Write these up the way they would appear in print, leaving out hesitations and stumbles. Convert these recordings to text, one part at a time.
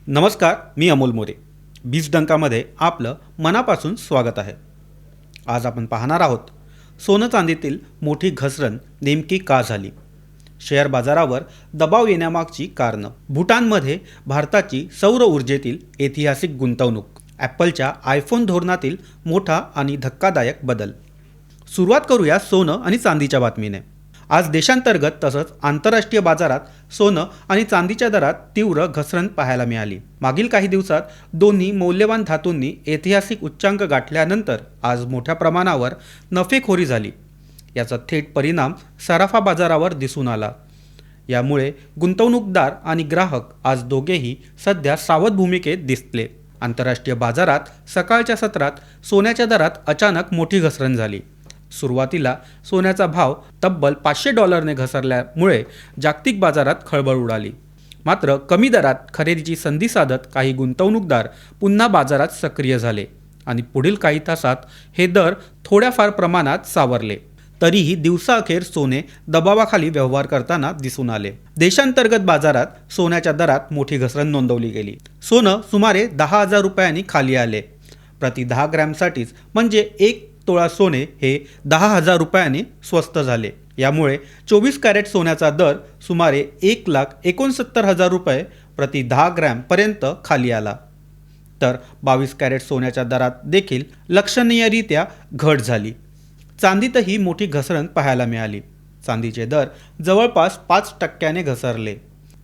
नमस्कार, मी अमोल मोरे. बीज डंकामध्ये आपलं मनापासून स्वागत आहे. आज आपण पाहणार आहोत सोनं चांदीतील मोठी घसरण नेमकी का झाली, शेअर बाजारावर दबाव येण्यामागची कारणं, भूटानमध्ये भारताची सौर ऊर्जेतील ऐतिहासिक गुंतवणूक, ॲपलच्या आयफोन धोरणातील मोठा आणि धक्कादायक बदल. सुरुवात करूया सोनं आणि चांदीच्या बातमीने. आज देशांतर्गत तसंच आंतरराष्ट्रीय बाजारात सोनं आणि चांदीच्या दरात तीव्र घसरण पाहायला मिळाली. मागील काही दिवसात दोन्ही मौल्यवान धातूंनी ऐतिहासिक उच्चांक गाठल्यानंतर आज मोठ्या प्रमाणावर नफेखोरी झाली. याचा थेट परिणाम सराफा बाजारावर दिसून आला. यामुळे गुंतवणूकदार आणि ग्राहक आज दोघेही सध्या सावध भूमिकेत दिसले. आंतरराष्ट्रीय बाजारात सकाळच्या सत्रात सोन्याच्या दरात अचानक मोठी घसरण झाली. सुरुवातीला सोन्याचा भाव तब्बल $500ने घसरल्यामुळे जागतिक बाजारात खळबळ उडाली. मात्र कमी दरात खरेदीची संधी साधत काही गुंतवणूकदार पुन्हा बाजारात सक्रिय झाले आणि पुढील काही तासात हे दर थोड्याफार प्रमाणात सावरले. तरीही दिवसाअखेर सोने दबावाखाली व्यवहार करताना दिसून आले. देशांतर्गत बाजारात सोन्याच्या दरात मोठी घसरण नोंदवली गेली. सोनं सुमारे ₹10,000 खाली आले. प्रति 10 ग्रॅमसाठीच म्हणजे 1 तोळा सोने हे ₹10,000 स्वस्त झाले. यामुळे 24 कॅरेट सोन्याचा दर सुमारे ₹1,69,000 प्रति 10 ग्रॅमपर्यंत खाली आला. तर 22 कॅरेट सोन्याच्या दरात देखील लक्षणीयरित्या घट झाली. चांदीतही मोठी घसरण पाहायला मिळाली. चांदीचे दर जवळपास 5% घसरले.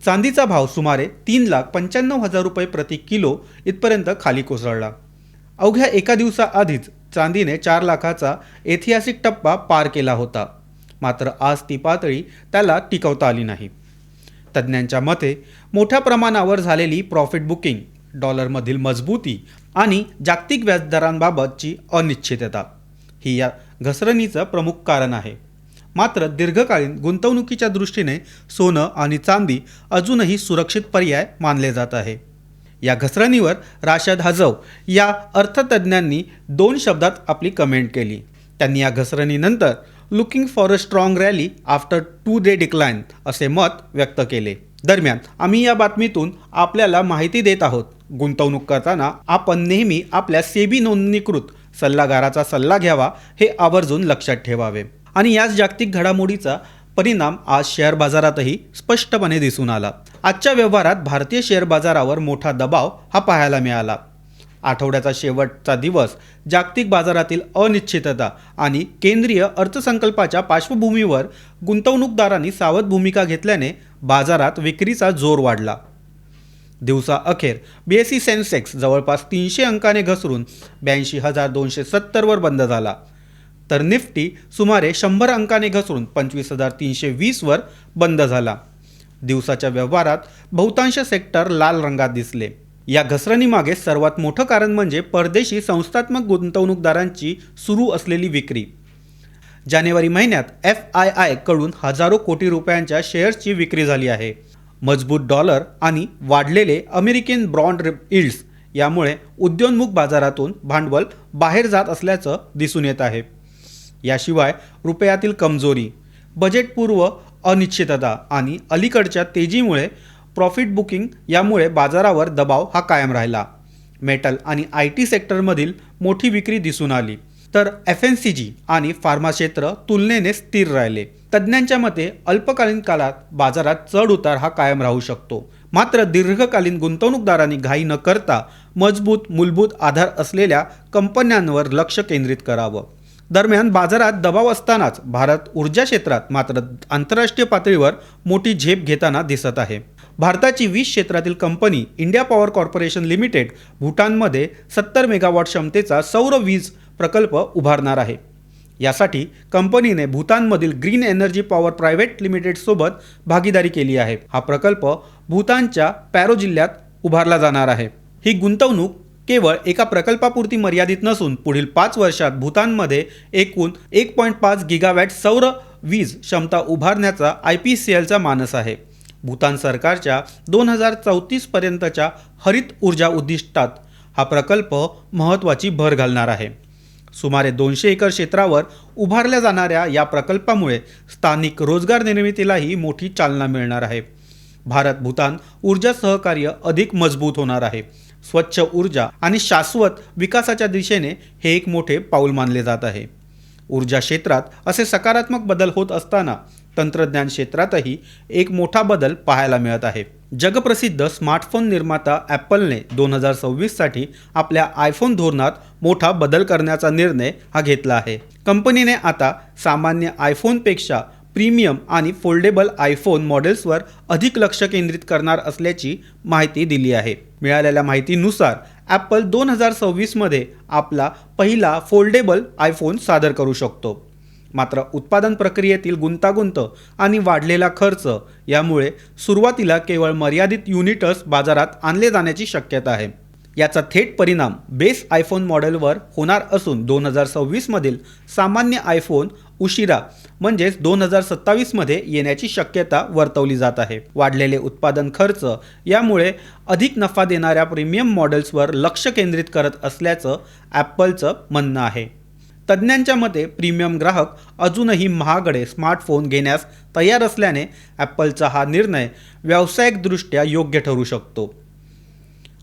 चांदीचा भाव सुमारे ₹3,95,000 प्रति किलो इथपर्यंत खाली कोसळला. अवघ्या एका दिवसाआधीच चांदीने 4 लाखाचा ऐतिहासिक टप्पा पार केला होता. मात्र आज ती पातळी त्याला टिकवता आली नाही. तज्ज्ञांच्या मते मोठ्या प्रमाणावर झालेली प्रॉफिट बुकिंग, डॉलरमधील मजबूती आणि जागतिक व्याजदरांबाबतची अनिश्चितता ही या घसरणीचं प्रमुख कारण आहे. मात्र दीर्घकालीन गुंतवणुकीच्या दृष्टीने सोनं आणि चांदी अजूनही सुरक्षित पर्याय मानले जात आहे. या घसरणीवर राशाद हजव या अर्थतज्ज्ञांनी 2 शब्दात आपली कमेंट केली. त्यांनी या घसरणीनंतर looking for a strong rally after 2 day decline असे मत व्यक्त केले. दरम्यान आम्ही या बातमीतून आपल्याला माहिती देत आहोत, गुंतवणूक करताना आपण नेहमी आपल्या सेबी नोंदणीकृत सल्लागाराचा सल्ला घ्यावा हे आवर्जून लक्षात ठेवावे. आणि याच जागतिक घडामोडीचा परिणाम आज शेअर बाजारातही स्पष्टपणे दिसून आला. आजच्या व्यवहारात भारतीय शेअर बाजारावर मोठा दबाव हा पाहायला मिळाला. आठवड्याचा शेवटचा दिवस जागतिक बाजारातील अनिश्चितता आणि केंद्रीय अर्थसंकल्पाच्या पार्श्वभूमीवर गुंतवणूकदारांनी सावध भूमिका घेतल्याने बाजारात विक्रीचा जोर वाढला. दिवसाअखेर BSE सेन्सेक्स जवळपास 300 अंकाने घसरून 82,270 वर बंद झाला. तर निफ्टी सुमारे 100 अंकाने घसरून 25,320 वर बंद झाला. दिवसाच्या व्यवहारात बहुतांश सेक्टर लाल रंगात दिसले. या घसरणीमागे सर्वात मोठं कारण म्हणजे परदेशी संस्थात्मक गुंतवणूकदारांची सुरू असलेली विक्री. जानेवारी महिन्यात FII कडून हजारो कोटी रुपयांच्या शेअर्सची विक्री झाली आहे. मजबूत डॉलर आणि वाढलेले अमेरिकन बॉन्ड यील्ड्स यामुळे उद्योन्मुख बाजारातून भांडवल बाहेर जात असल्याचं दिसून येत आहे. याशिवाय रुपयातील कमजोरी, बजेटपूर्व अनिश्चितता आणि अलीकडच्या तेजीमुळे प्रॉफिट बुकिंग यामुळे बाजारावर दबाव हा कायम राहिला. मेटल आणि IT सेक्टरमधील मोठी विक्री दिसून आली. तर FMCG आणि फार्मा क्षेत्र तुलनेने स्थिर राहिले. तज्ज्ञांच्या मते अल्पकालीन काळात बाजारात चढ उतार हा कायम राहू शकतो. मात्र दीर्घकालीन गुंतवणूकदारांनी घाई न करता मजबूत मूलभूत आधार असलेल्या कंपन्यांवर लक्ष केंद्रित करावं. दरम्यान बाजारात दबाव असतानाच भारत ऊर्जा क्षेत्रात मात्र आंतरराष्ट्रीय पातळीवर मोठी झेप घेताना दिसत आहे. भारताची 20 क्षेत्रातील company India power corporation limited भूटानमध्ये 70 मेगावॉट क्षमतेचा सौर वीज प्रकल्प उभारणार आहे. यासाठी कंपनीने भूतानमधील ग्रीन एनर्जी पॉवर प्रायव्हेट लिमिटेडसोबत भागीदारी केली आहे. हा प्रकल्प भूतानच्या पॅरो जिल्ह्यात उभारला जाणार आहे. ही गुंतवणूक केवळ एका प्रकल्पापुरती मर्यादित नसून पुढील 5 वर्षात भूतानमध्ये एकूण 1.5 गिगावॅट सौर वीज क्षमता उभारण्याचा IPCLचा मानस आहे. भूतान सरकारच्या 2034 पर्यंतच्या हरित ऊर्जा उद्दिष्टात हा प्रकल्प महत्त्वाची भर घालणार आहे. सुमारे 200 एकर क्षेत्रावर उभारल्या जाणाऱ्या या प्रकल्पामुळे स्थानिक रोजगार निर्मितीलाही मोठी चालना मिळणार आहे. भारत भूतान ऊर्जा सहकार्य अधिक मजबूत होणार आहे. स्वच्छ ऊर्जा आणि शाश्वत विकासाच्या दिशेने हे एक मोठे पाऊल मानले जात आहे. ऊर्जा क्षेत्रात असे सकारात्मक बदल होत असताना तंत्रज्ञान क्षेत्रातही एक मोठा बदल पाहायला मिळत आहे. जगप्रसिद्ध स्मार्टफोन निर्माता ॲपलने 2026 साठी आपल्या आयफोन धोरणात मोठा बदल करण्याचा निर्णय हा घेतला आहे. कंपनीने आता सामान्य आयफोनपेक्षा प्रीमियम आणि फोल्डेबल आयफोन मॉडेल्सवर अधिक लक्ष केंद्रित करणार असल्याची माहिती दिली आहे. मिळालेल्या माहितीनुसार ॲपल 2026 मध्ये आपला पहिला फोल्डेबल आयफोन सादर करू शकतो. मात्र उत्पादन प्रक्रियेतील गुंतागुंत आणि वाढलेला खर्च यामुळे सुरुवातीला केवळ मर्यादित युनिट्स बाजारात आणले जाण्याची शक्यता आहे. याचा थेट परिणाम बेस आयफोन मॉडेलवर होणार असून 2026 मधील सामान्य आयफोन उशिरा म्हणजेच 2027 मध्ये येण्याची शक्यता वर्तवली जात आहे. वाढलेले उत्पादन खर्च यामुळे अधिक नफा देणाऱ्या प्रीमियम मॉडेल्सवर लक्ष केंद्रित करत असल्याचं ॲपलचं म्हणणं आहे. तज्ज्ञांच्या मते प्रीमियम ग्राहक अजूनही महागडे स्मार्टफोन घेण्यास तयार असल्याने ॲपलचा हा निर्णय व्यावसायिकदृष्ट्या योग्य ठरू शकतो.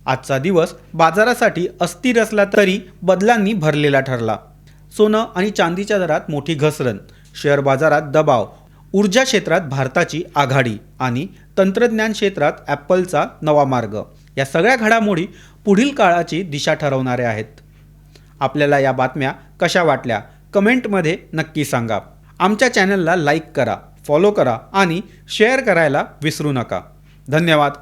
आजचा दिवस बाजारासाठी अस्थिर असला तरी बदलांनी भरलेला ठरला. सोनं आणि चांदीच्या दरात मोठी घसरण, शेअर बाजारात दबाव, ऊर्जा क्षेत्रात भारताची आघाडी आणि तंत्रज्ञान क्षेत्रात ॲपलचा नवा मार्ग, या सगळ्या घडामोडी पुढील काळाची दिशा ठरवणाऱ्या आहेत. आपल्याला या बातम्या कशा वाटल्या कमेंटमध्ये नक्की सांगा. आमच्या चॅनलला लाईक करा, फॉलो करा आणि शेअर करायला विसरू नका. धन्यवाद.